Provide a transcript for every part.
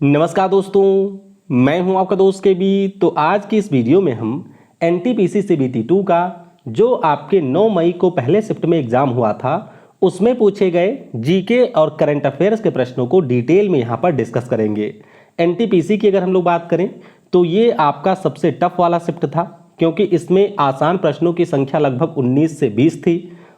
नमस्कार दोस्तों, मैं हूं आपका दोस्त के बी। तो आज की इस वीडियो में हम एनटीपीसी सीबीटी 2 का जो आपके 9 मई को पहले शिफ्ट में एग्जाम हुआ था उसमें पूछे गए जीके और करंट अफेयर्स के प्रश्नों को डिटेल में यहां पर डिस्कस करेंगे। एनटीपीसी की अगर हम लोग बात करें तो ये आपका सबसे टफ वाला शिफ्ट था, क्योंकि इसमें आसान प्रश्नों की संख्या लगभग 19 से 20 थी।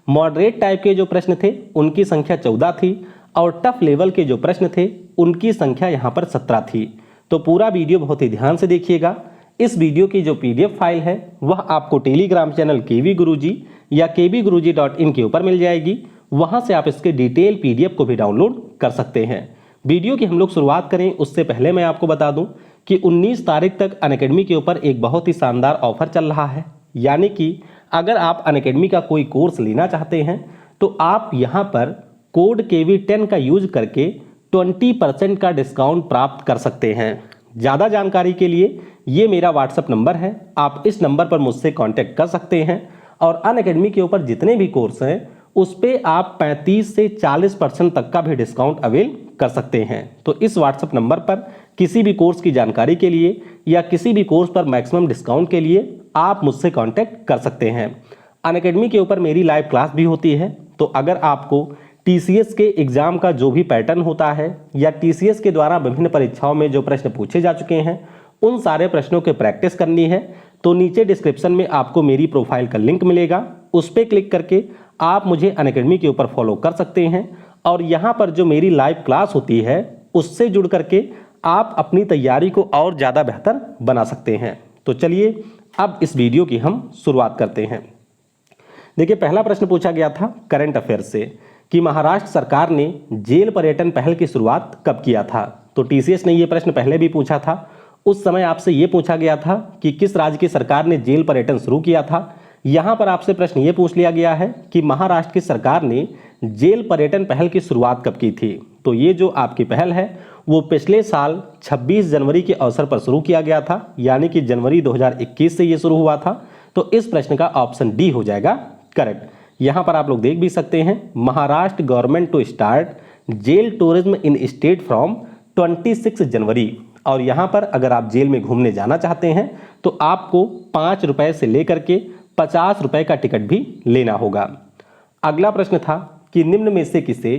मॉडरेट टाइप के जो प्रश्न थे उनकी संख्या 14 थी और टफ लेवल के जो प्रश्न थे उनकी संख्या यहाँ पर 17 थी। तो पूरा वीडियो बहुत ही ध्यान से देखिएगा। इस वीडियो की जो पीडीएफ फाइल है वह आपको टेलीग्राम चैनल केवी गुरुजी या kbguruji.in के ऊपर मिल जाएगी। वहां से आप इसके डिटेल पीडीएफ को भी डाउनलोड कर सकते हैं। वीडियो की हम लोग शुरुआत करें उससे पहले मैं आपको बता दूं कि 19 तारीख तक अनअकैडमी के ऊपर एक बहुत ही शानदार ऑफर चल रहा है। यानी कि अगर आप अनअकैडमी का कोई कोर्स लेना चाहते हैं तो आप यहाँ पर कोड KV10 का यूज करके 20% का डिस्काउंट प्राप्त कर सकते हैं। ज़्यादा जानकारी के लिए ये मेरा व्हाट्सएप नंबर है, आप इस नंबर पर मुझसे कांटेक्ट कर सकते हैं। और अनअकैडमी के ऊपर जितने भी कोर्स हैं उस पर आप 35 से 40% तक का भी डिस्काउंट अवेल कर सकते हैं। तो इस व्हाट्सएप नंबर पर किसी भी कोर्स की जानकारी के लिए या किसी भी कोर्स पर मैक्सिमम डिस्काउंट के लिए आप मुझसे कॉन्टैक्ट कर सकते हैं। अनअकैडमी के ऊपर मेरी लाइव क्लास भी होती है, तो अगर आपको टीसीएस के एग्जाम का जो भी पैटर्न होता है या टीसीएस के द्वारा विभिन्न परीक्षाओं में जो प्रश्न पूछे जा चुके हैं उन सारे प्रश्नों की प्रैक्टिस करनी है तो नीचे डिस्क्रिप्शन में आपको मेरी प्रोफाइल का लिंक मिलेगा, उस पर क्लिक करके आप मुझे अनअकैडमी के ऊपर फॉलो कर सकते हैं। और यहाँ पर जो मेरी लाइव क्लास होती है उससे जुड़ करके आप अपनी तैयारी को और ज़्यादा बेहतर बना सकते हैं। तो चलिए अब इस वीडियो की हम शुरुआत करते हैं। देखिए, पहला प्रश्न पूछा गया था करंट अफेयर से कि महाराष्ट्र सरकार ने जेल पर्यटन पहल की शुरुआत कब किया था। तो टीसीएस ने यह प्रश्न पहले भी पूछा था। उस समय आपसे यह पूछा गया था कि किस राज्य की सरकार ने जेल पर्यटन शुरू किया था। यहां पर आपसे प्रश्न यह पूछ लिया गया है कि महाराष्ट्र की सरकार ने जेल पर्यटन पहल की शुरुआत कब की थी। तो ये जो आपकी पहल है वो पिछले साल 26 जनवरी के अवसर पर शुरू किया गया था, यानी कि जनवरी 2021 से ये शुरू हुआ था। तो इस प्रश्न का ऑप्शन डी हो जाएगा करेक्ट। यहां पर आप लोग देख भी सकते हैं, Maharashtra government to start jail tourism in state from 26 January. और यहां पर अगर आप जेल में घूमने जाना चाहते हैं तो आपको 5 रुपए से लेकर के 50 रुपए का टिकट भी लेना होगा। अगला प्रश्न था कि निम्न में से किसे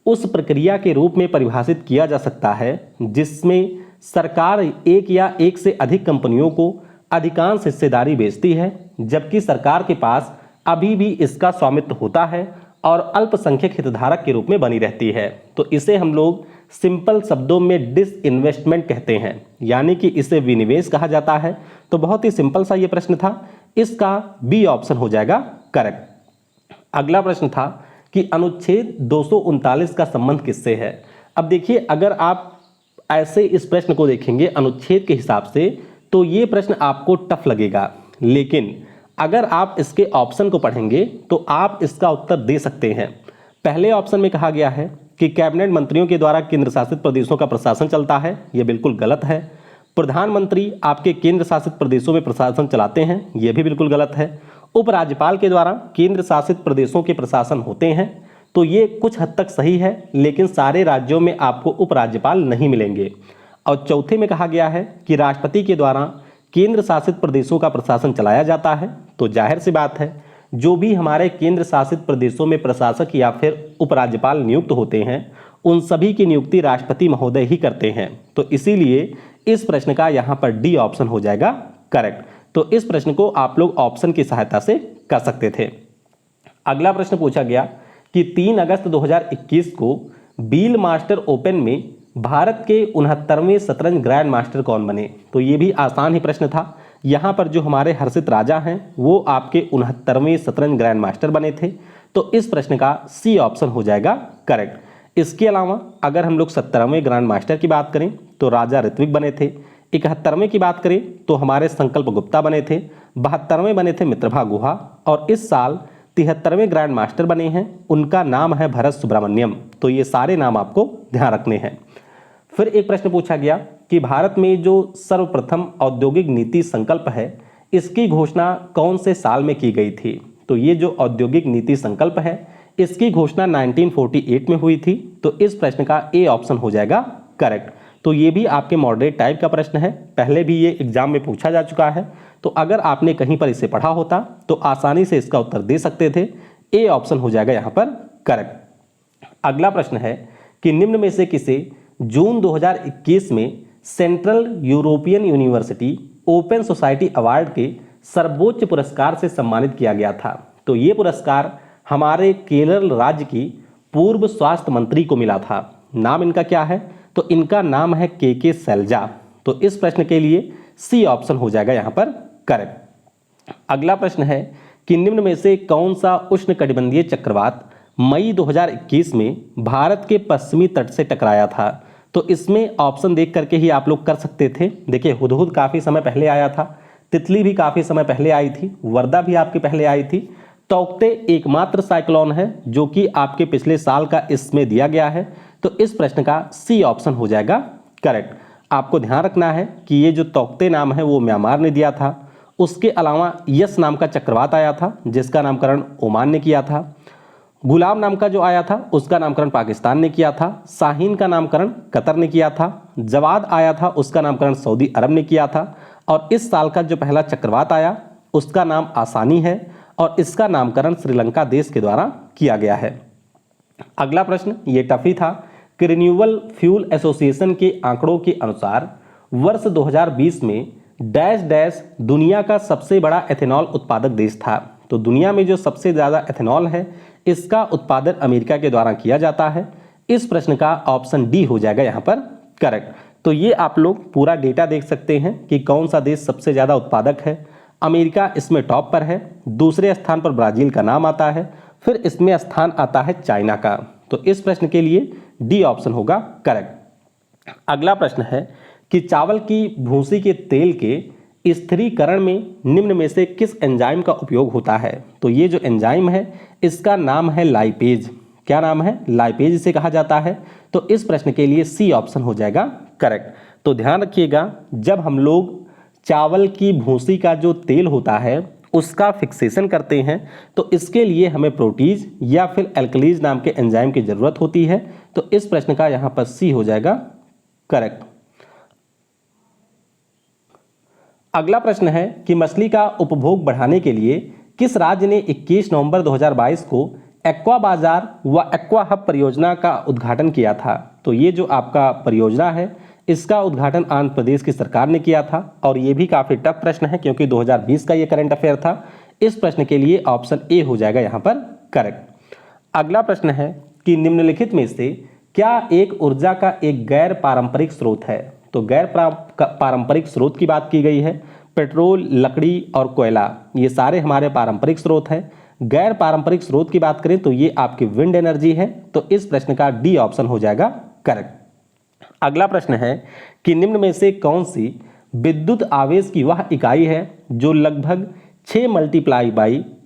उस प्रक्रिया के रूप में परिभाषित किया जा सकता है जिसमें सरकार एक या एक से अधिक कंपनियों को अधिकांश हिस्सेदारी बेचती है जबकि सरकार के पास अभी भी इसका स्वामित्व होता है और अल्पसंख्यक हितधारक के रूप में बनी रहती है। तो इसे हम लोग सिंपल शब्दों में डिसइन्वेस्टमेंट कहते हैं, यानी कि इसे विनिवेश कहा जाता है। तो बहुत ही सिंपल सा ये प्रश्न था, इसका बी ऑप्शन हो जाएगा करेक्ट। अगला प्रश्न था कि अनुच्छेद 239 का संबंध किससे है। अब देखिए, अगर आप ऐसे इस प्रश्न को देखेंगे अनुच्छेद के हिसाब से तो ये प्रश्न आपको टफ लगेगा, लेकिन अगर आप इसके ऑप्शन को पढ़ेंगे तो आप इसका उत्तर दे सकते हैं। पहले ऑप्शन में कहा गया है कि कैबिनेट मंत्रियों के द्वारा केंद्र शासित प्रदेशों का प्रशासन चलता है, यह बिल्कुल गलत है। प्रधानमंत्री आपके केंद्र शासित प्रदेशों में प्रशासन चलाते हैं, यह भी बिल्कुल गलत है। उपराज्यपाल के द्वारा केंद्र शासित प्रदेशों के प्रशासन होते हैं, तो ये कुछ हद तक सही है, लेकिन सारे राज्यों में आपको उपराज्यपाल नहीं मिलेंगे। और चौथे में कहा गया है कि राष्ट्रपति के द्वारा केंद्र शासित प्रदेशों का प्रशासन चलाया जाता है। तो जाहिर सी बात है, जो भी हमारे केंद्र शासित प्रदेशों में प्रशासक या फिर उपराज्यपाल नियुक्त होते हैं उन सभी की नियुक्ति राष्ट्रपति महोदय ही करते हैं। तो इसीलिए इस प्रश्न का यहाँ पर डी ऑप्शन हो जाएगा करेक्ट। तो इस प्रश्न को आप लोग ऑप्शन की सहायता से कर सकते थे। अगला प्रश्न पूछा गया कि 3 अगस्त 2021 को बील मास्टर ओपन में भारत के 69वें शतरंज ग्रैंड मास्टर कौन बने। तो ये भी आसान ही प्रश्न था। यहाँ पर जो हमारे हर्षित राजा हैं वो आपके 69वें शतरंज ग्रैंड मास्टर बने थे। तो इस प्रश्न का सी ऑप्शन हो जाएगा करेक्ट। इसके अलावा अगर हम लोग 70वें ग्रैंड मास्टर की बात करें तो राजा ऋत्विक बने थे। 71वें की बात करें तो हमारे संकल्प गुप्ता बने थे। 72वें बने थे मित्रभा गुहा। और इस साल 73वें ग्रैंड मास्टर बने हैं, उनका नाम है भरत सुब्रमण्यम। तो ये सारे नाम आपको ध्यान रखने हैं। फिर एक प्रश्न पूछा गया कि भारत में जो सर्वप्रथम औद्योगिक नीति संकल्प है इसकी घोषणा कौन से साल में की गई थी। तो ये जो औद्योगिक नीति संकल्प है इसकी घोषणा 1948 में हुई थी। तो इस प्रश्न का ए ऑप्शन हो जाएगा करेक्ट। तो ये भी आपके मॉडरेट टाइप का प्रश्न है, पहले भी ये एग्जाम में पूछा जा चुका है। तो अगर आपने कहीं पर इसे पढ़ा होता तो आसानी से इसका उत्तर दे सकते थे। ए ऑप्शन हो जाएगा यहाँ पर करेक्ट। अगला प्रश्न है कि निम्न में से किसे जून 2021 में central European university open society award के सर्वोच्च पुरस्कार से सम्मानित किया गया था? तो ये पुरस्कार हमारे केरल राज्य की पूर्व स्वास्थ्य मंत्री को मिला था। नाम इनका क्या है? तो इनका नाम है के सैलजा। तो इस प्रश्न के लिए सी ऑप्शन हो जाएगा यहाँ पर करेक्ट। अगला प्रश्न है कि निम्न में से कौन सा उष्णकटिबंधीय चक्रवात मई 2021 में भारत के पश्चिमी तट से टकराया था? तो इसमें ऑप्शन देख करके ही आप लोग कर सकते थे। देखिए, हुदहुद काफ़ी समय पहले आया था, तितली भी काफ़ी समय पहले आई थी, वर्दा भी आपकी पहले आई थी। तौकते एकमात्र साइक्लोन है जो कि आपके पिछले साल का इसमें दिया गया है। तो इस प्रश्न का सी ऑप्शन हो जाएगा करेक्ट। आपको ध्यान रखना है कि ये जो तौकते नाम है वो म्यांमार ने दिया था। उसके अलावा यस नाम का चक्रवात आया था जिसका नामकरण ओमान ने किया था। गुलाम नाम का जो आया था उसका नामकरण पाकिस्तान ने किया था। शाहीन का नामकरण कतर ने किया था। जवाद आया था उसका नामकरण सऊदी अरब ने किया था। और इस साल का जो पहला चक्रवात आया उसका नाम आसानी है और इसका नामकरण श्रीलंका देश के द्वारा किया गया है। अगला प्रश्न ये टफी था कि रिन्यूएबल फ्यूल एसोसिएशन के आंकड़ों के अनुसार वर्ष 2020 में डैश डैश दुनिया का सबसे बड़ा एथेनॉल उत्पादक देश था। तो दुनिया में जो सबसे ज़्यादा एथेनॉल है इसका उत्पादन अमेरिका के द्वारा किया जाता है। इस प्रश्न का ऑप्शन डी हो जाएगा यहाँ पर करेक्ट। तो ये आप लोग पूरा डेटा देख सकते हैं कि कौन सा देश सबसे ज़्यादा उत्पादक है। अमेरिका इसमें टॉप पर है, दूसरे स्थान पर ब्राज़ील का नाम आता है, फिर इसमें स्थान आता है चाइना का। तो इस प्रश्न के लिए डी ऑप्शन होगा करेक्ट। अगला प्रश्न है कि चावल की भूसी के तेल के स्थिरीकरण में निम्न में से किस एंजाइम का उपयोग होता है? तो ये जो एंजाइम है इसका नाम है लाइपेज। क्या नाम है? लाइपेज इसे कहा जाता है। तो इस प्रश्न के लिए सी ऑप्शन हो जाएगा करेक्ट। तो ध्यान रखिएगा, जब हम लोग चावल की भूसी का जो तेल होता है उसका फिक्सेशन करते हैं तो इसके लिए हमें प्रोटीज या फिर एल्कलीज नाम के एंजाइम की ज़रूरत होती है। तो इस प्रश्न का यहाँ पर सी हो जाएगा करेक्ट। अगला प्रश्न है कि मछली का उपभोग बढ़ाने के लिए किस राज्य ने 21 नवंबर 2022 को एक्वा बाजार व एक्वा हब परियोजना का उद्घाटन किया था? तो ये जो आपका परियोजना है इसका उद्घाटन आंध्र प्रदेश की सरकार ने किया था। और ये भी काफ़ी टफ प्रश्न है क्योंकि 2020 का ये करंट अफेयर था। इस प्रश्न के लिए ऑप्शन ए हो जाएगा यहाँ पर करेक्ट। अगला प्रश्न है कि निम्नलिखित में से क्या एक ऊर्जा का एक गैर पारंपरिक स्रोत है? तो गैर पारंपरिक स्रोत की बात की गई है। पेट्रोल, लकड़ी और कोयला ये सारे हमारे पारंपरिक स्रोत हैं। गैर पारंपरिक स्रोत की बात करें तो ये आपकी विंड एनर्जी है। तो इस प्रश्न का डी ऑप्शन हो जाएगा करेक्ट। अगला प्रश्न है कि निम्न में से कौन सी विद्युत आवेश की वह इकाई है जो लगभग 6 ×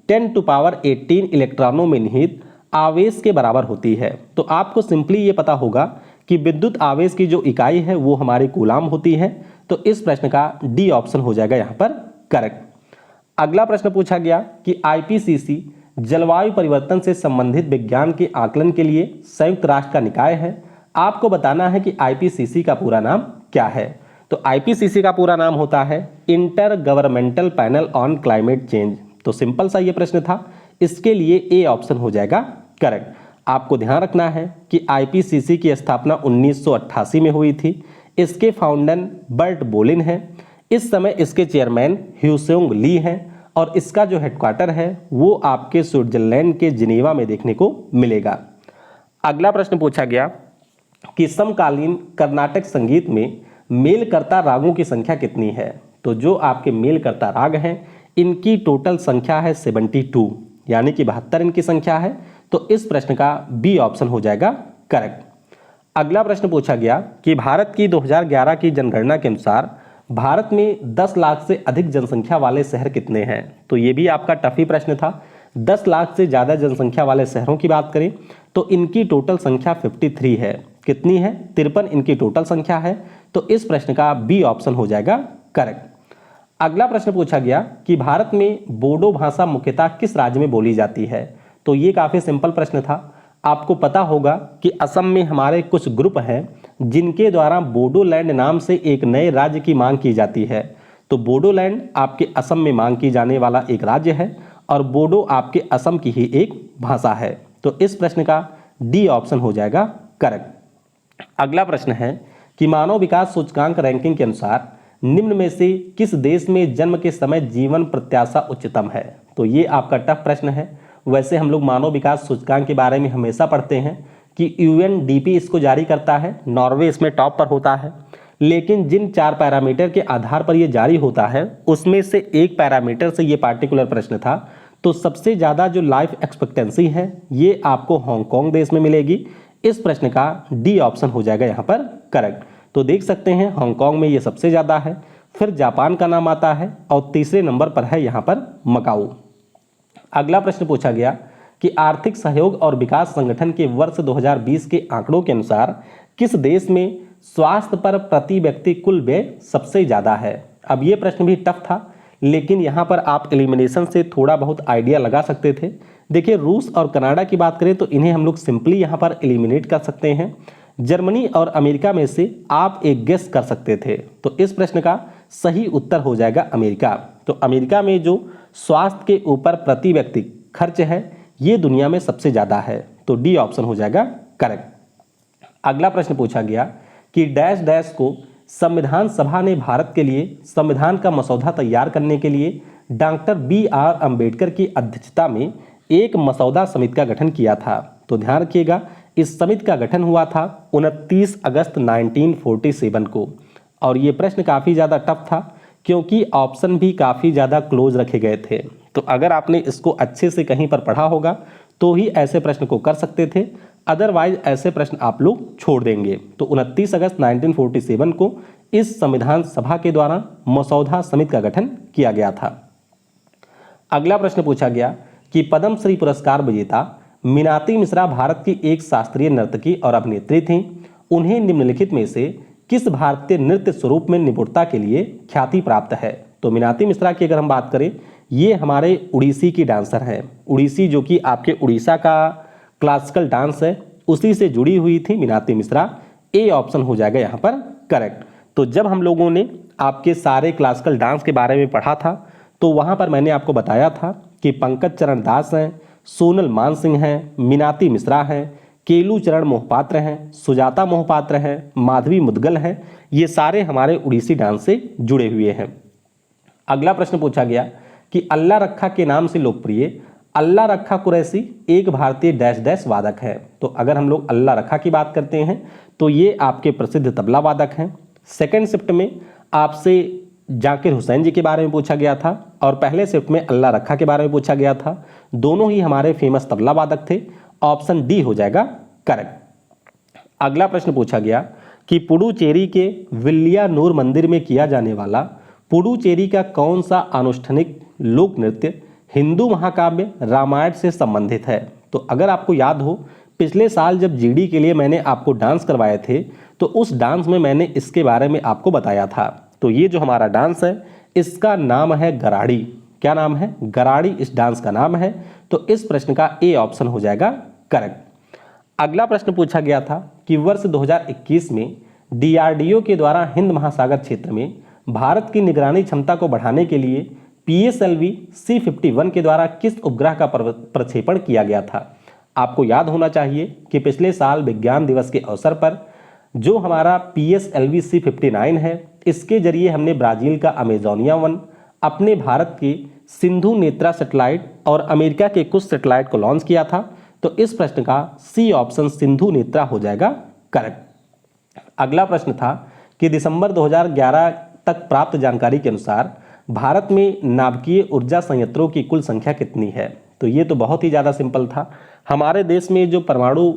10⁻18 इलेक्ट्रॉनों में निहित आवेश के बराबर होती है? तो आपको सिंपली ये पता होगा कि विद्युत आवेश की जो इकाई है वो हमारी कूलाम होती है। तो इस प्रश्न का डी ऑप्शन हो जाएगा यहाँ पर करेक्ट। अगला प्रश्न पूछा गया कि आईपीसीसी जलवायु परिवर्तन से संबंधित विज्ञान के आकलन के लिए संयुक्त राष्ट्र का निकाय है। आपको बताना है कि आईपीसीसी का पूरा नाम क्या है? तो आईपीसीसी का पूरा नाम होता है inter governmental panel on climate change. तो सिंपल सा ये प्रश्न था, इसके लिए ए ऑप्शन हो जाएगा करेक्ट। आपको ध्यान रखना है कि आईपीसीसी की स्थापना 1988 में हुई थी। इसके फाउंडर बर्ट बोलिन हैं। इस समय इसके चेयरमैन ह्यूसेंग ली हैं और इसका जो हेडक्वार्टर है वो आपके स्विट्जरलैंड के जिनेवा में देखने को मिलेगा। अगला प्रश्न पूछा गया कि समकालीन कर्नाटक संगीत में मेलकर्ता रागों की संख्या कितनी है? तो जो आपके मेलकर्ता राग हैं इनकी टोटल संख्या है 72, यानी कि 72 इनकी संख्या है। तो इस प्रश्न का बी ऑप्शन हो जाएगा करेक्ट। अगला प्रश्न पूछा गया कि भारत की 2011 की जनगणना के अनुसार भारत में 10 लाख से अधिक जनसंख्या वाले शहर कितने हैं? तो ये भी आपका टफी प्रश्न था। 10 लाख से ज़्यादा जनसंख्या वाले शहरों की बात करें तो इनकी टोटल संख्या 53 है। कितनी है? 53 इनकी टोटल संख्या है। तो इस प्रश्न का बी ऑप्शन हो जाएगा करेक्ट। अगला प्रश्न पूछा गया कि भारत में बोडो भाषा मुख्यतः किस राज्य में बोली जाती है? तो ये काफ़ी सिंपल प्रश्न था। आपको पता होगा कि असम में हमारे कुछ ग्रुप हैं जिनके द्वारा बोडोलैंड नाम से एक नए राज्य की मांग की जाती है। तो बोडोलैंड आपके असम में मांग की जाने वाला एक राज्य है और बोडो आपके असम की ही एक भाषा है। तो इस प्रश्न का डी ऑप्शन हो जाएगा करेक्ट। अगला प्रश्न है कि मानव विकास सूचकांक रैंकिंग के अनुसार निम्न में से किस देश में जन्म के समय जीवन प्रत्याशा उच्चतम है। तो ये आपका टफ प्रश्न है। वैसे हम लोग मानव विकास सूचकांक के बारे में हमेशा पढ़ते हैं कि यूएनडीपी इसको जारी करता है, नॉर्वे इसमें टॉप पर होता है, लेकिन जिन 4 पैरामीटर के आधार पर ये जारी होता है उसमें से एक पैरामीटर से ये पार्टिकुलर प्रश्न था। तो सबसे ज़्यादा जो लाइफ एक्सपेक्टेंसी है ये आपको हांगकांग देश में मिलेगी। इस प्रश्न का डी ऑप्शन हो जाएगा यहाँ पर करेक्ट। तो देख सकते हैं हांगकांग में ये सबसे ज़्यादा है, फिर जापान का नाम आता है और तीसरे नंबर पर है यहाँ पर मकाऊ। अगला प्रश्न पूछा गया कि आर्थिक सहयोग और विकास संगठन के वर्ष 2020 के आंकड़ों के अनुसार किस देश में स्वास्थ्य पर प्रति व्यक्ति कुल व्यय सबसे ज़्यादा है। अब ये प्रश्न भी टफ था, लेकिन यहाँ पर आप एलिमिनेशन से थोड़ा बहुत आइडिया लगा सकते थे। देखिए रूस और कनाडा की बात करें तो इन्हें हम लोग सिंपली यहाँ पर एलिमिनेट कर सकते हैं। जर्मनी और अमेरिका में से आप एक गेस कर सकते थे। तो इस प्रश्न का सही उत्तर हो जाएगा अमेरिका। तो अमेरिका में जो स्वास्थ्य के ऊपर प्रति व्यक्ति खर्च है ये दुनिया में सबसे ज़्यादा है। तो डी ऑप्शन हो जाएगा करेक्ट। अगला प्रश्न पूछा गया कि डैश डैश को संविधान सभा ने भारत के लिए संविधान का मसौदा तैयार करने के लिए डॉक्टर BR अम्बेडकर की अध्यक्षता में एक मसौदा समिति का गठन किया था। तो ध्यान रखिएगा इस समिति का गठन हुआ था 29 अगस्त 1947 को। और ये प्रश्न काफ़ी ज़्यादा टफ था क्योंकि ऑप्शन भी काफ़ी ज़्यादा क्लोज रखे गए थे। तो अगर आपने इसको अच्छे से कहीं पर पढ़ा होगा तो ही ऐसे प्रश्न को कर सकते थे, अदरवाइज ऐसे प्रश्न आप लोग छोड़ देंगे। तो 29 अगस्त 1947 को इस संविधान सभा के द्वारा मसौदा समिति का गठन किया गया था। अगला प्रश्न पूछा गया कि पद्म श्री पुरस्कार विजेता मीनाती मिश्रा भारत की एक शास्त्रीय नर्तकी और अभिनेत्री थीं। उन्हें निम्नलिखित में से किस भारतीय नृत्य स्वरूप में निपुणता के लिए ख्याति प्राप्त है। तो मीनाती मिश्रा की अगर हम बात करें ये हमारे उड़ीसी की डांसर हैं। उड़ीसी जो कि आपके उड़ीसा का क्लासिकल डांस है उसी से जुड़ी हुई थी मीनाती मिश्रा। ए ऑप्शन हो जाएगा यहाँ पर करेक्ट। तो जब हम लोगों ने आपके सारे क्लासिकल डांस के बारे में पढ़ा था तो वहाँ पर मैंने आपको बताया था कि पंकज चरण दास हैं, सोनल मानसिंह हैं, मीनाती मिश्रा हैं, केलू चरण मोहपात्र हैं, सुजाता मोहपात्र हैं, माधवी मुदगल हैं। ये सारे हमारे उड़ीसी डांस से जुड़े हुए हैं। अगला प्रश्न पूछा गया कि अल्लाह रखा के नाम से लोकप्रिय अल्लाह रखा कुरैशी एक भारतीय डैश डैश वादक है। तो अगर हम लोग अल्लाह रखा की बात करते हैं तो ये आपके प्रसिद्ध तबला वादक हैं। सेकेंड शिफ्ट में आपसे जाकिर हुसैन जी के बारे में पूछा गया था और पहले शिफ्ट में अल्लाह रखा के बारे में पूछा गया था। दोनों ही हमारे फेमस तबला वादक थे। ऑप्शन डी हो जाएगा करेक्ट। अगला प्रश्न पूछा गया कि पुडुचेरी के विल्लियानूर मंदिर में किया जाने वाला पुडुचेरी का कौन सा अनुष्ठानिक लोक नृत्य हिंदू महाकाव्य रामायण से संबंधित है। तो अगर आपको याद हो पिछले साल जब जीडी के लिए मैंने आपको डांस करवाए थे तो उस डांस में मैंने इसके बारे में आपको बताया था। तो ये जो हमारा डांस है इसका नाम है गराड़ी। क्या नाम है? गराड़ी इस डांस का नाम है। तो इस प्रश्न का ए ऑप्शन हो जाएगा करेक्ट। अगला प्रश्न पूछा गया था कि वर्ष 2021 में DRDO के द्वारा हिंद महासागर क्षेत्र में भारत की निगरानी क्षमता को बढ़ाने के लिए PSLV C-51 के द्वारा किस उपग्रह का प्रक्षेपण किया गया था। आपको याद होना चाहिए कि पिछले साल विज्ञान दिवस के अवसर पर जो हमारा PSLV C-59 है इसके जरिए हमने ब्राजील का अमेजोनिया 1, अपने भारत के सिंधु नेत्रा सैटेलाइट और अमेरिका के कुछ सैटेलाइट को लॉन्च किया था। तो इस प्रश्न का सी ऑप्शन सिंधु नेत्रा हो जाएगा करेक्ट। अगला प्रश्न था कि दिसंबर 2011 तक प्राप्त जानकारी के अनुसार भारत में नाभिकीय ऊर्जा संयंत्रों की कुल संख्या कितनी है। तो ये तो बहुत ही ज़्यादा सिंपल था। हमारे देश में जो परमाणु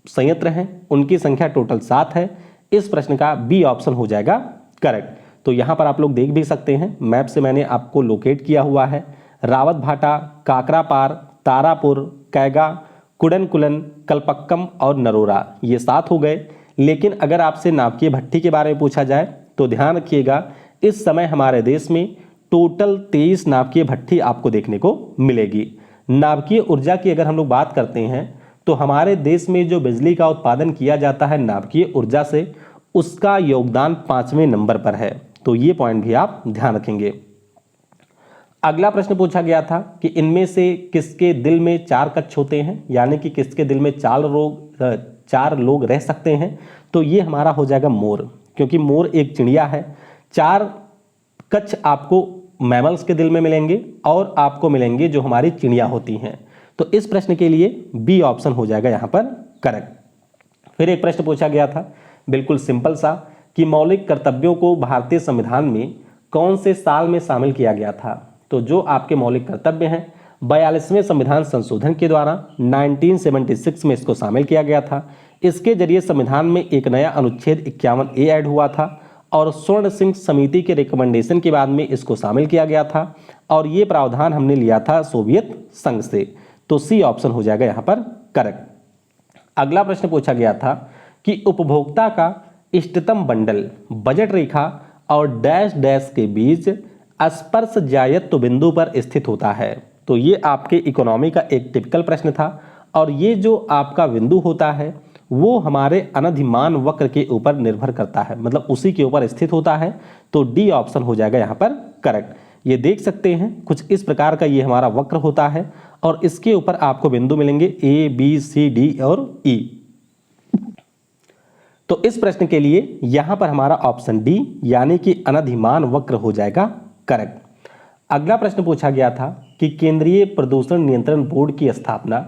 संयंत्र हैं उनकी संख्या टोटल 7 है। इस प्रश्न का बी ऑप्शन हो जाएगा करेक्ट। तो यहाँ पर आप लोग देख भी सकते हैं मैप से मैंने आपको लोकेट किया हुआ है। रावत भाटा, काकरापार, तारापुर, कैगा, कुडनकुलन, कलपक्कम और नरोरा ये 7 हो गए। लेकिन अगर आपसे नाभिकीय भट्टी के बारे में पूछा जाए तो ध्यान रखिएगा इस समय हमारे देश में टोटल 23 नाभिकीय भट्टी आपको देखने को मिलेगी। नाभिकीय ऊर्जा की अगर हम लोग बात करते हैं तो हमारे देश में जो बिजली का उत्पादन किया जाता है नाभिकीय ऊर्जा से, उसका योगदान 5वें नंबर पर है। तो ये पॉइंट भी आप ध्यान रखेंगे। अगला प्रश्न पूछा गया था कि इनमें से किसके दिल में 4 कक्ष होते हैं, यानी कि किसके दिल में 4 लोग रह सकते हैं। तो ये हमारा हो जाएगा मोर, क्योंकि मोर एक चिड़िया है। 4 कक्ष आपको मैमल्स के दिल में मिलेंगे और आपको मिलेंगे जो हमारी चिड़िया होती हैं। तो इस प्रश्न के लिए बी ऑप्शन हो जाएगा यहाँ पर करेक्ट। फिर एक प्रश्न पूछा गया था बिल्कुल सिंपल सा कि मौलिक कर्तव्यों को भारतीय संविधान में कौन से साल में शामिल किया गया था। तो जो आपके मौलिक कर्तव्य हैं 42वें संविधान संशोधन के द्वारा 1976 में इसको शामिल किया गया था। इसके जरिए संविधान में एक नया अनुच्छेद 51A ऐड हुआ था और स्वर्ण सिंह समिति के रिकमेंडेशन के बाद में इसको शामिल किया गया था और ये प्रावधान हमने लिया था सोवियत संघ से। तो सी ऑप्शन हो जाएगा यहाँ पर करेक्ट। अगला प्रश्न पूछा गया था कि उपभोक्ता का इष्टतम बंडल बजट रेखा और डैश डैश के बीच स्पर्श जायत्व बिंदु पर स्थित होता है। तो ये आपके इकोनॉमी का एक टिपिकल प्रश्न था और ये जो आपका बिंदु होता है वो हमारे अनधिमान वक्र के ऊपर निर्भर करता है, मतलब उसी के ऊपर स्थित होता है। तो डी ऑप्शन हो जाएगा यहाँ पर करेक्ट। ये देख सकते हैं कुछ इस प्रकार का ये हमारा वक्र होता है और इसके ऊपर आपको बिंदु मिलेंगे A, B, C, D और E। तो इस प्रश्न के लिए यहां पर हमारा ऑप्शन डी यानी कि अनधिमान वक्र हो जाएगा करेक्ट। अगला प्रश्न पूछा गया था कि केंद्रीय प्रदूषण नियंत्रण बोर्ड की स्थापना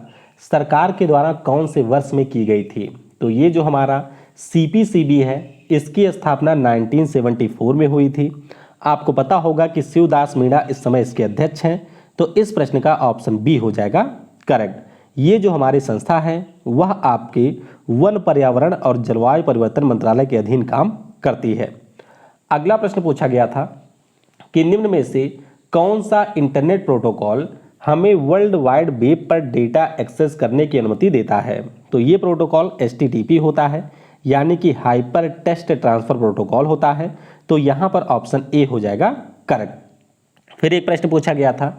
सरकार के द्वारा कौन से वर्ष में की गई थी। तो ये जो हमारा CPCB है इसकी स्थापना 1974 में हुई थी। आपको पता होगा कि शिवदास मीणा इस समय इसके अध्यक्ष हैं। तो इस प्रश्न का ऑप्शन बी हो जाएगा करेक्ट। ये जो हमारी संस्था है वह आपके वन पर्यावरण और जलवायु परिवर्तन मंत्रालय के अधीन काम करती है। अगला प्रश्न पूछा गया था कि निम्न में से कौन सा इंटरनेट प्रोटोकॉल हमें वर्ल्ड वाइड वेब पर डेटा एक्सेस करने की अनुमति देता है। तो ये प्रोटोकॉल HTTP होता है यानी कि हाइपर टेक्स्ट ट्रांसफर प्रोटोकॉल होता है। तो यहाँ पर ऑप्शन ए हो जाएगा करेक्ट। फिर एक प्रश्न पूछा गया था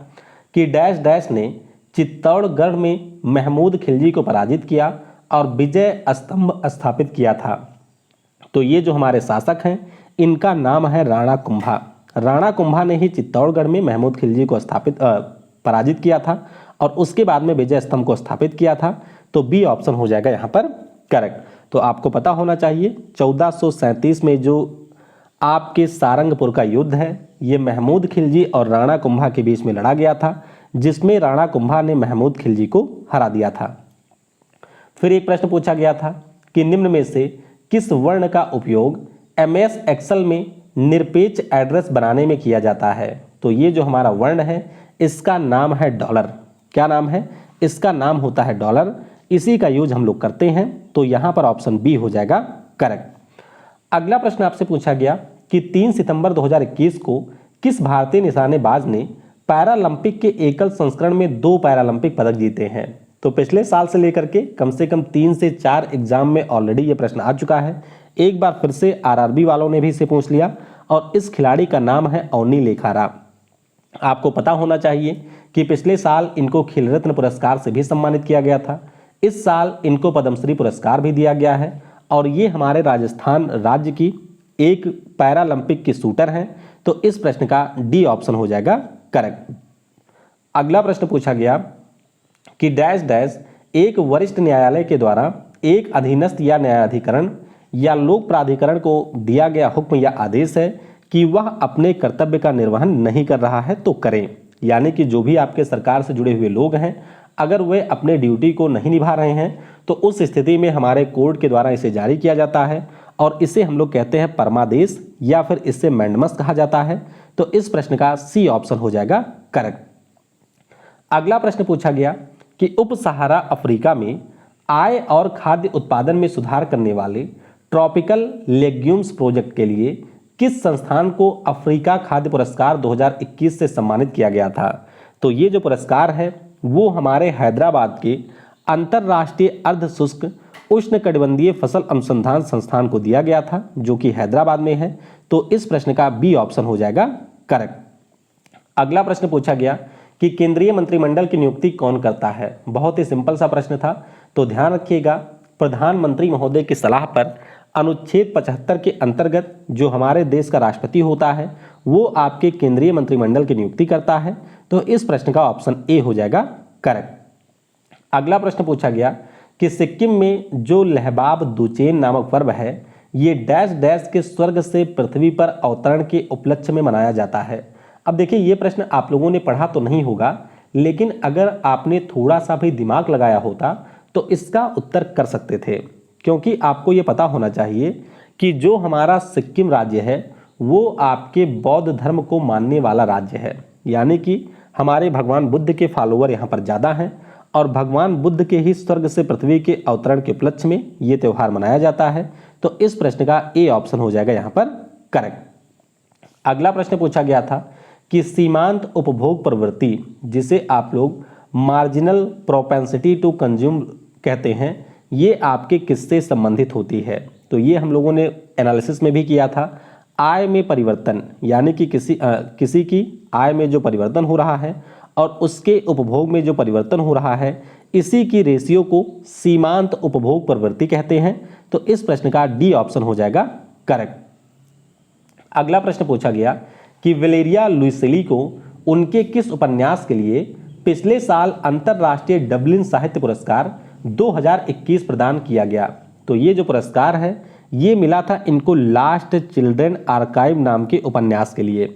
कि डैश डैश ने चित्तौड़गढ़ में महमूद खिलजी को पराजित किया और विजय स्तंभ स्थापित किया था। तो ये जो हमारे शासक हैं इनका नाम है राणा कुंभा। राणा कुंभा ने ही चित्तौड़गढ़ में महमूद खिलजी को पराजित किया था और उसके बाद में विजय स्तंभ को स्थापित किया था। तो बी ऑप्शन हो जाएगा यहाँ पर करेक्ट। तो आपको पता होना चाहिए 1437 में जो आपके सारंगपुर का युद्ध है ये महमूद खिलजी और राणा कुंभा के बीच में लड़ा गया था, जिसमें राणा कुंभा ने महमूद खिलजी को हरा दिया था। फिर एक प्रश्न पूछा गया था कि निम्न में से किस वर्ण का उपयोग MS एक्सेल में निरपेक्ष एड्रेस बनाने में किया जाता है। तो ये जो हमारा वर्ण है इसका नाम है डॉलर। क्या नाम है इसका? नाम होता है डॉलर। इसी का यूज हम लोग करते हैं। तो यहाँ पर ऑप्शन बी हो जाएगा करेक्ट। अगला प्रश्न आपसे पूछा गया कि 3 सितंबर 2021 को किस भारतीय निशानेबाज ने पैरालंपिक के एकल संस्करण में 2 पैरालंपिक पदक जीते हैं। तो पिछले साल से लेकर के कम से कम 3 से 4 एग्जाम में ऑलरेडी ये प्रश्न आ चुका है। एक बार फिर से RRB वालों ने भी इसे पूछ लिया और इस खिलाड़ी का नाम है अवनी लेखारा। आपको पता होना चाहिए कि पिछले साल इनको खेल रत्न पुरस्कार से भी सम्मानित किया गया था। इस साल इनको पद्मश्री पुरस्कार भी दिया गया है और ये हमारे राजस्थान राज्य की एक पैरालंपिक की शूटर हैं। तो इस प्रश्न का डी ऑप्शन हो जाएगा करेक्ट। अगला प्रश्न पूछा गया कि डैश डैश एक वरिष्ठ न्यायालय के द्वारा एक अधीनस्थ या न्यायाधिकरण या लोक प्राधिकरण को दिया गया हुक्म या आदेश है कि वह अपने कर्तव्य का निर्वहन नहीं कर रहा है तो करें। यानी कि जो भी आपके सरकार से जुड़े हुए लोग हैं अगर वे अपने ड्यूटी को नहीं निभा रहे हैं तो उस स्थिति में हमारे कोर्ट के द्वारा इसे जारी किया जाता है और इसे हम लोग कहते हैं परमादेश या फिर इससे मैंडमस कहा जाता है। तो इस प्रश्न का सी ऑप्शन हो जाएगा करेक्ट। अगला प्रश्न पूछा गया कि उप सहारा अफ्रीका में आय और खाद्य उत्पादन में सुधार करने वाले ट्रॉपिकल लेग्यूम्स प्रोजेक्ट के लिए किस संस्थान को अफ्रीका खाद्य पुरस्कार 2021 से सम्मानित किया गया था। तो ये जो पुरस्कार है वो हमारे हैदराबाद के अंतर्राष्ट्रीय अर्ध शुष्क उष्णकटिबंधीय फसल अनुसंधान संस्थान को दिया गया था जो कि हैदराबाद में है। तो इस प्रश्न का बी ऑप्शन हो जाएगा करेक्ट। अगला प्रश्न पूछा गया कि केंद्रीय मंत्रिमंडल की नियुक्ति कौन करता है। बहुत ही सिंपल सा प्रश्न था। तो ध्यान रखिएगा, प्रधानमंत्री महोदय की सलाह पर अनुच्छेद 75 के अंतर्गत जो हमारे देश का राष्ट्रपति होता है वो आपके केंद्रीय मंत्रिमंडल की नियुक्ति करता है। तो इस प्रश्न का ऑप्शन ए हो जाएगा करेक्ट। अगला प्रश्न पूछा गया कि सिक्किम में जो लहबाब दुचेन नामक पर्व है ये डैश डैश के स्वर्ग से पृथ्वी पर अवतरण के उपलक्ष्य में मनाया जाता है। अब देखिए ये प्रश्न आप लोगों ने पढ़ा तो नहीं होगा, लेकिन अगर आपने थोड़ा सा भी दिमाग लगाया होता तो इसका उत्तर कर सकते थे, क्योंकि आपको ये पता होना चाहिए कि जो हमारा सिक्किम राज्य है वो आपके बौद्ध धर्म को मानने वाला राज्य है, यानी कि हमारे भगवान बुद्ध के फॉलोअर यहाँ पर ज़्यादा हैं और भगवान बुद्ध के ही स्वर्ग से पृथ्वी के अवतरण के उपलक्ष्य में ये त्यौहार मनाया जाता है। तो इस प्रश्न का ए ऑप्शन हो जाएगा यहाँ पर करेक्ट। अगला प्रश्न पूछा गया था कि सीमांत उपभोग प्रवृत्ति, जिसे आप लोग मार्जिनल प्रोपेंसिटी टू कंज्यूम कहते हैं, ये आपके किससे संबंधित होती है। तो ये हम लोगों ने एनालिसिस में भी किया था। आय में परिवर्तन, यानी कि किसी की आय में जो परिवर्तन हो रहा है और उसके उपभोग में जो परिवर्तन हो रहा है, इसी की रेशियो को सीमांत उपभोग प्रवृत्ति कहते हैं। तो इस प्रश्न का डी ऑप्शन हो जाएगा करेक्ट। अगला प्रश्न पूछा गया कि वैलेरिया लुइसेली को उनके किस उपन्यास के लिए पिछले साल अंतरराष्ट्रीय डबलिन साहित्य पुरस्कार 2021 प्रदान किया गया। तो ये जो पुरस्कार है ये मिला था इनको लास्ट चिल्ड्रन आर्काइव नाम के उपन्यास के लिए।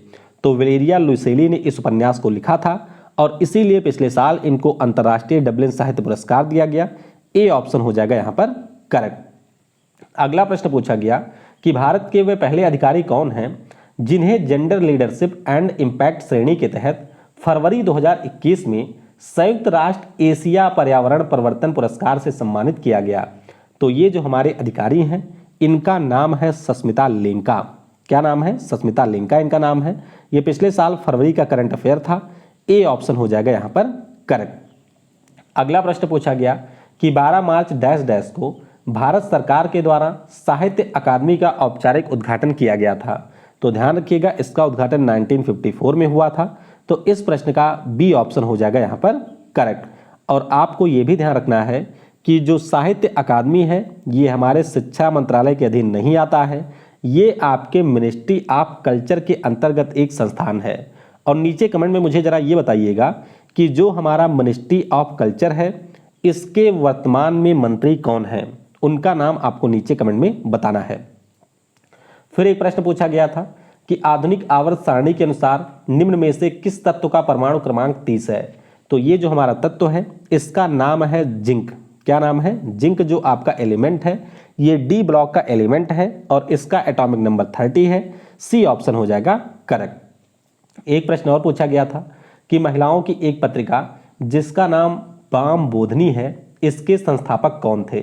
तो वैलेरिया लुइसेली ने इस उपन्यास को लिखा था और इसीलिए पिछले साल इनको अंतर्राष्ट्रीय डबलिन साहित्य पुरस्कार दिया गया। ए ऑप्शन हो जाएगा यहाँ पर करेक्ट। अगला प्रश्न पूछा गया कि भारत के वे पहले अधिकारी कौन हैं जिन्हें जेंडर लीडरशिप एंड इम्पैक्ट श्रेणी के तहत फरवरी 2021 में संयुक्त राष्ट्र एशिया पर्यावरण परिवर्तन पुरस्कार से सम्मानित किया गया। तो ये जो हमारे अधिकारी हैं इनका नाम है सस्मिता लेंका। क्या नाम है? सस्मिता लेंका इनका नाम है। ये पिछले साल फरवरी का करंट अफेयर था। ए ऑप्शन हो जाएगा यहाँ पर करेक्ट। अगला प्रश्न पूछा गया कि 12 मार्च डैश डैश को भारत सरकार के द्वारा साहित्य अकादमी का औपचारिक उद्घाटन किया गया था। तो ध्यान रखिएगा इसका उद्घाटन 1954 में हुआ था। तो इस प्रश्न का बी ऑप्शन हो जाएगा यहाँ पर करेक्ट। और आपको ये भी ध्यान रखना है कि जो साहित्य अकादमी है ये हमारे शिक्षा मंत्रालय के अधीन नहीं आता है, ये आपके मिनिस्ट्री ऑफ कल्चर के अंतर्गत एक संस्थान है। और नीचे कमेंट में मुझे ज़रा ये बताइएगा कि जो हमारा मिनिस्ट्री ऑफ कल्चर है इसके वर्तमान में मंत्री कौन हैं, उनका नाम आपको नीचे कमेंट में बताना है। फिर एक प्रश्न पूछा गया था कि आधुनिक आवर्त सारणी के अनुसार निम्न में से किस तत्व का परमाणु क्रमांक 30 है। तो ये जो हमारा तत्व है इसका नाम है जिंक। क्या नाम है? जिंक जो आपका एलिमेंट है ये डी ब्लॉक का एलिमेंट है और इसका एटॉमिक नंबर 30 है। सी ऑप्शन हो जाएगा करेक्ट। एक प्रश्न और पूछा गया था कि महिलाओं की एक पत्रिका जिसका नाम बाम बोधनी है इसके संस्थापक कौन थे।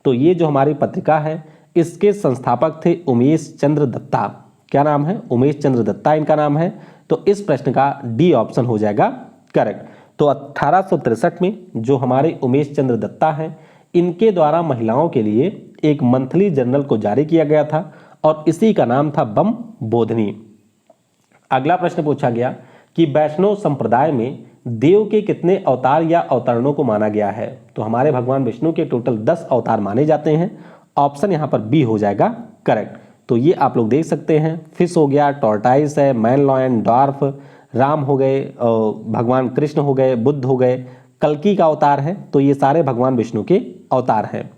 तो ये जो हमारी पत्रिका है इसके संस्थापक थे उमेश चंद्र दत्ता। क्या नाम है? उमेश चंद्र दत्ता इनका नाम है। तो इस प्रश्न का डी ऑप्शन हो जाएगा करेक्ट। तो 1863 में जो हमारे उमेश चंद्र दत्ता हैं इनके द्वारा महिलाओं के लिए एक मंथली जर्नल को जारी किया गया था और इसी का नाम था बम बोधनी। अगला प्रश्न पूछा गया कि वैष्णव संप्रदाय में देव के कितने अवतार या अवतरणों को माना गया है। तो हमारे भगवान विष्णु के टोटल 10 अवतार माने जाते हैं। ऑप्शन यहाँ पर बी हो जाएगा करेक्ट। तो ये आप लोग देख सकते हैं, फिश हो गया, टॉर्टाइस है, मैन लॉयन, डॉर्फ, राम हो गए, भगवान कृष्ण हो गए, बुद्ध हो गए, कल्कि का अवतार है। तो ये सारे भगवान विष्णु के अवतार हैं।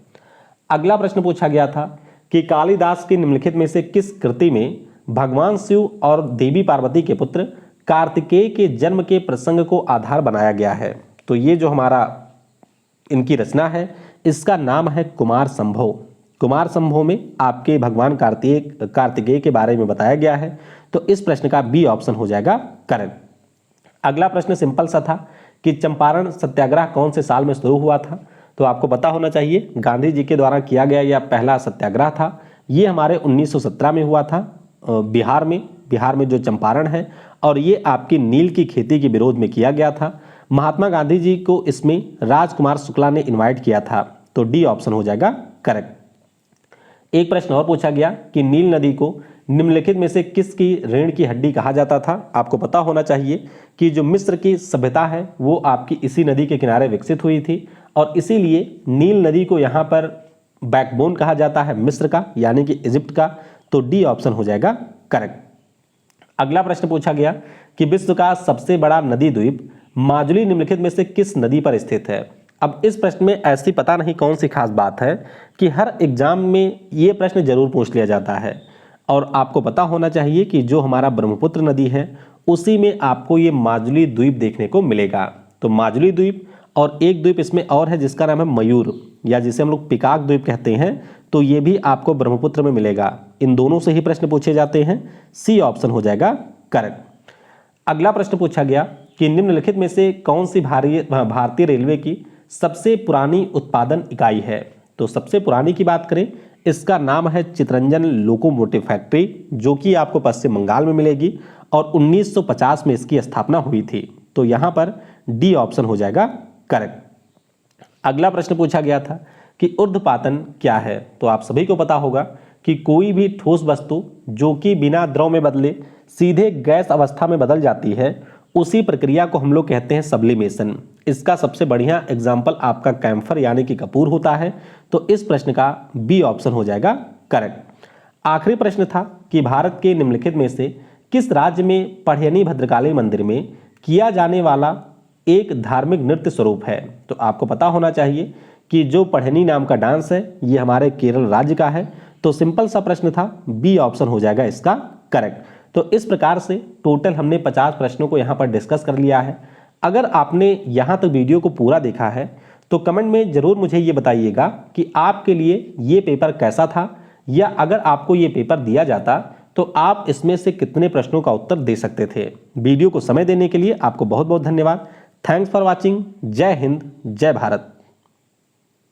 अगला प्रश्न पूछा गया था कि कालिदास की निम्नलिखित में से किस कृति में भगवान शिव और देवी पार्वती के पुत्र कार्तिकेय के जन्म के प्रसंग को आधार बनाया गया है। तो ये जो हमारा इनकी रचना है इसका नाम है कुमार संभव। कुमार संभव में आपके भगवान कार्तिकेय के बारे में बताया गया है। तो इस प्रश्न का बी ऑप्शन हो जाएगा करेक्ट। अगला प्रश्न सिंपल सा था कि चंपारण सत्याग्रह कौन से साल में शुरू हुआ था। तो आपको पता होना चाहिए गांधी जी के द्वारा किया गया यह पहला सत्याग्रह था। ये हमारे 1917 में हुआ था बिहार में जो चंपारण है, और ये आपकी नील की खेती के विरोध में किया गया था। महात्मा गांधी जी को इसमें राजकुमार शुक्ला ने इनवाइट किया था। तो डी ऑप्शन हो जाएगा करेक्ट। एक प्रश्न और पूछा गया कि नील नदी को निम्नलिखित में से किसकी रीढ़ की हड्डी कहा जाता था। आपको पता होना चाहिए कि जो मिस्र की सभ्यता है वो आपकी इसी नदी के किनारे विकसित हुई थी और इसीलिए नील नदी को यहाँ पर बैकबोन कहा जाता है मिस्र का, यानी कि इजिप्ट का। तो डी ऑप्शन हो जाएगा करेक्ट। अगला प्रश्न पूछा गया कि विश्व का सबसे बड़ा नदी द्वीप माजुली निम्नलिखित में से किस नदी पर स्थित है। अब इस प्रश्न में ऐसी पता नहीं कौन सी खास बात है कि हर एग्जाम में ये प्रश्न जरूर पूछ लिया जाता है, और आपको पता होना चाहिए कि जो हमारा ब्रह्मपुत्र नदी है उसी में आपको ये माजुली द्वीप देखने को मिलेगा। तो माजुली द्वीप और एक द्वीप इसमें और है जिसका नाम है मयूर, या जिसे हम लोग पिकाक द्वीप कहते हैं, तो ये भी आपको ब्रह्मपुत्र में मिलेगा। इन दोनों से ही प्रश्न पूछे जाते हैं। सी ऑप्शन हो जाएगा करेक्ट। अगला प्रश्न पूछा गया कि निम्नलिखित में से कौन सी भारतीय रेलवे की सबसे पुरानी उत्पादन इकाई है। तो सबसे पुरानी की बात करें, इसका नाम है चितरंजन लोकोमोटिव फैक्ट्री, जो कि आपको पश्चिम बंगाल में मिलेगी और 1950 में इसकी स्थापना हुई थी। तो यहाँ पर डी ऑप्शन हो जाएगा करेक्ट। अगला प्रश्न पूछा गया था कि ऊर्ध्वपातन क्या है। तो आप सभी को पता होगा कि कोई भी ठोस वस्तु जो कि बिना द्रव में बदले सीधे गैस अवस्था में बदल जाती है, उसी प्रक्रिया को हम लोग कहते हैं सब्लिमेशन। इसका सबसे बढ़िया एग्जाम्पल आपका कैम्फर यानी कि कपूर होता है। तो इस प्रश्न का बी ऑप्शन हो जाएगा करेक्ट। आखिरी प्रश्न था कि भारत के निम्नलिखित में से किस राज्य में पढ़यनी भद्रकाली मंदिर में किया जाने वाला एक धार्मिक नृत्य स्वरूप है। तो आपको पता होना चाहिए कि जो पढ़यनी नाम का डांस है ये हमारे केरल राज्य का है। तो सिंपल सा प्रश्न था, बी ऑप्शन हो जाएगा इसका करेक्ट। तो इस प्रकार से टोटल हमने 50 प्रश्नों को यहाँ पर डिस्कस कर लिया है। अगर आपने यहाँ तक वीडियो को पूरा देखा है तो कमेंट में ज़रूर मुझे ये बताइएगा कि आपके लिए ये पेपर कैसा था, या अगर आपको ये पेपर दिया जाता तो आप इसमें से कितने प्रश्नों का उत्तर दे सकते थे। वीडियो को समय देने के लिए आपको बहुत बहुत धन्यवाद। Thanks for watching. जय हिंद, जय भारत।